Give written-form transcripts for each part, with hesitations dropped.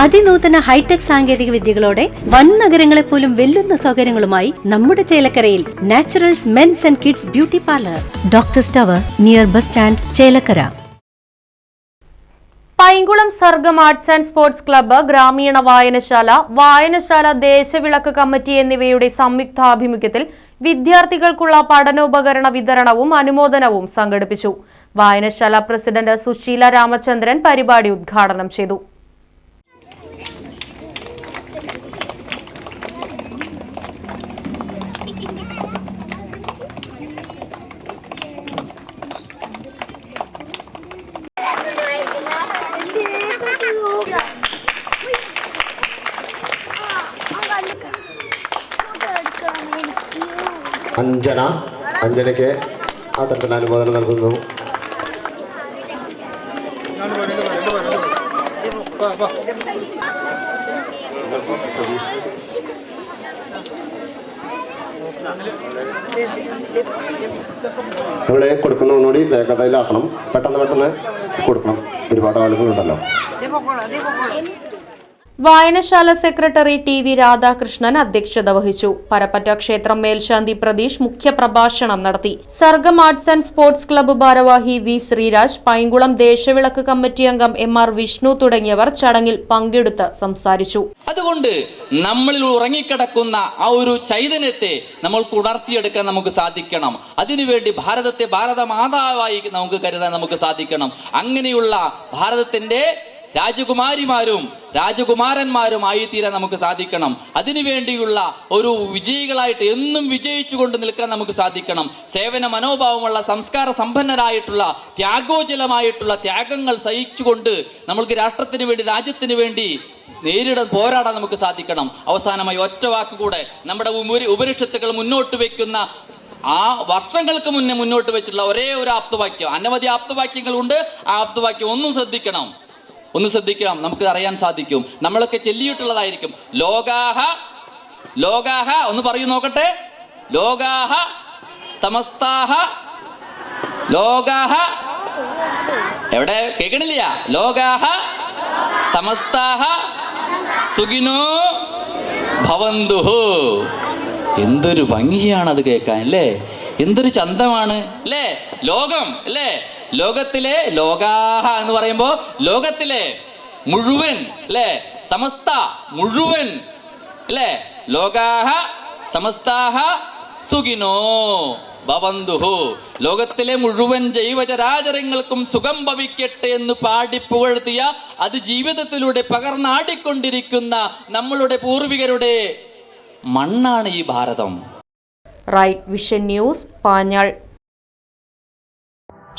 അതിനൂതന hi tech സാങ്കേതിക വിദ്യകളോടെ വൻ നഗരങ്ങളെ പോലും വെല്ലുന്ന സൗകര്യങ്ങളുമായി നമ്മുടെ ചേലക്കരയിൽ Naturals men's and kids beauty parlour, doctors tower, near bus stand, Chelakkara. Painkulam Sargam arts and sports club, ഗ്രാമീണ വായനശാല ദേശവിളക്ക് കമ്മിറ്റി എന്നിവയുടെ സംയുക്താഭിമുഖ്യത്തിൽ വിദ്യാർത്ഥികൾക്കുള്ള പഠനോപകരണ വിതരണവും അനുമോദനവും സംഘടിപ്പിച്ചു. വായനശാല പ്രസിഡന്റ് സുശീല രാമചന്ദ്രൻ പരിപാടി ഉദ്ഘാടനം ചെയ്തു. അഞ്ജനയ്ക്ക് ആ തരത്തിൽ അനുമോദനം നൽകുന്നു. ഇവിടെ കൊടുക്കുന്ന ഒന്നുകൂടി വേഗതയിലാക്കണം, പെട്ടെന്ന് കൊടുക്കണം, ഒരുപാട് ആളുകളുണ്ടല്ലോ. വായനശാല സെക്രട്ടറി ടി.വി. രാധാകൃഷ്ണൻ അധ്യക്ഷത വഹിച്ചു. പരപ്പറ്റ ക്ഷേത്രം മേൽശാന്തി പ്രതീഷ് മുഖ്യപ്രഭാഷണം നടത്തി. സർഗം ആർട്സ് ആൻഡ് സ്പോർട്സ് ക്ലബ്ബ് ഭാരവാഹി വി. ശ്രീരാജ്, പൈങ്കുളം ദേശവിളക്ക് കമ്മിറ്റി അംഗം എം.ആർ. വിഷ്ണു തുടങ്ങിയവർ ചടങ്ങിൽ പങ്കെടുത്ത് സംസാരിച്ചു. അതുകൊണ്ട് നമ്മളിൽ ഉറങ്ങിക്കിടക്കുന്ന ആ ഒരു ചൈതന്യത്തെ നമ്മൾക്ക് ഉണർത്തിയെടുക്കാൻ നമുക്ക് സാധിക്കണം. അതിനുവേണ്ടി ഭാരതത്തെ ഭാരതമാതാവായി നമുക്ക് കരുതാൻ നമുക്ക് സാധിക്കണം. അങ്ങനെയുള്ള ഭാരതത്തിന്റെ രാജകുമാരിമാരും രാജകുമാരന്മാരും ആയിത്തീരാൻ നമുക്ക് സാധിക്കണം. അതിനുവേണ്ടിയുള്ള ഒരു വിജയികളായിട്ട് എന്നും വിജയിച്ചുകൊണ്ട് നിൽക്കാൻ നമുക്ക് സാധിക്കണം. സേവന മനോഭാവമുള്ള സംസ്കാര സമ്പന്നരായിട്ടുള്ള ത്യാഗോജലമായിട്ടുള്ള ത്യാഗങ്ങൾ സഹിച്ചുകൊണ്ട് നമ്മൾക്ക് രാഷ്ട്രത്തിന് വേണ്ടി രാജ്യത്തിന് വേണ്ടി പോരാടാൻ നമുക്ക് സാധിക്കണം. അവസാനമായി ഒറ്റ വാക്കുകൂടെ, നമ്മുടെ ഉപനിഷത്തുകൾ മുന്നോട്ട് വയ്ക്കുന്ന ആ വർഷങ്ങൾക്ക് മുന്നേ മുന്നോട്ട് വെച്ചിട്ടുള്ള ഒരേ ഒരു ആപ്തവാക്യം, അനവധി ആപ്തവാക്യങ്ങളുണ്ട്. ആ ആപ്തവാക്യം ഒന്ന് ശ്രദ്ധിക്കണം, നമുക്ക് അറിയാൻ സാധിക്കും. നമ്മളൊക്കെ ചൊല്ലിയിട്ടുള്ളതായിരിക്കും. ലോകാഹ ഒന്ന് പറയൂ നോക്കട്ടെ. ലോകാഹ സമസ്താഹ, ലോകാഹ എവിടെ കേൾക്കണില്ല? ലോകാഹ സമസ്താഹ സുഖിനോ ഭവന്തുഹു. എന്തൊരു ഭംഗിയാണത് കേൾക്കാൻ അല്ലേ, എന്തൊരു ചന്തമാണ് അല്ലേ. ലോകം അല്ലേ, ലോകത്തിലെ ലോകാഹ എന്ന് പറയുമ്പോൾ ലോകത്തിലെ മുഴുവൻ അല്ലേ, സമസ്ത മുഴുവൻ അല്ലേ. ലോകാഹ സമസ്താഹ സുഖിനോ ഭവന്തുഹു. ലോകത്തിലെ മുഴുവൻ ജൈവചരാചരങ്ങൾക്കും സുഖം ഭവിക്കട്ടെ എന്ന് പാടി പുകഴ്ത്തിയ, അത് ജീവിതത്തിലൂടെ പകർന്നാടിക്കൊണ്ടിരിക്കുന്ന നമ്മളുടെ പൂർവികരുടെ മണ്ണാണ് ഈ ഭാരതം. Right vision news, Panjal.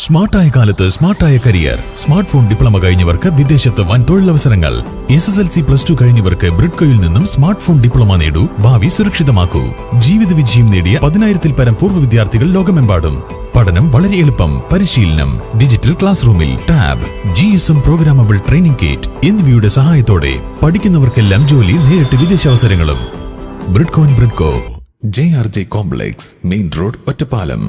സ്മാർട്ടായ കാലത്ത് സ്മാർട്ടായ കരിയർ. സ്മാർട്ട് ഫോൺ ഡിപ്ലോമ കഴിഞ്ഞവർക്ക് വിദേശത്ത് വൻ തൊഴിലവസരങ്ങൾ. SSLC +2 കഴിഞ്ഞവർക്ക് ബ്രിഡ്കോയിൽ നിന്നും സ്മാർട്ട് ഫോൺ ഡിപ്ലോമ നേടൂ, ഭാവി സുരക്ഷിതമാക്കൂ. ജീവിത വിജയം നേടിയ 10,000-ൽ പരം പൂർവ്വ വിദ്യാർത്ഥികൾ ലോകമെമ്പാടും. പഠനം വളരെ എളുപ്പം. പരിശീലനം ഡിജിറ്റൽ ക്ലാസ് റൂമിൽ, tab, GSM programmable training kit എന്നിവയുടെ സഹായത്തോടെ പഠിക്കുന്നവർക്കെല്ലാം ജോലി, നേരിട്ട് വിദേശാവസരങ്ങളും. Bridco JRJ complex, main road, Ottapalam.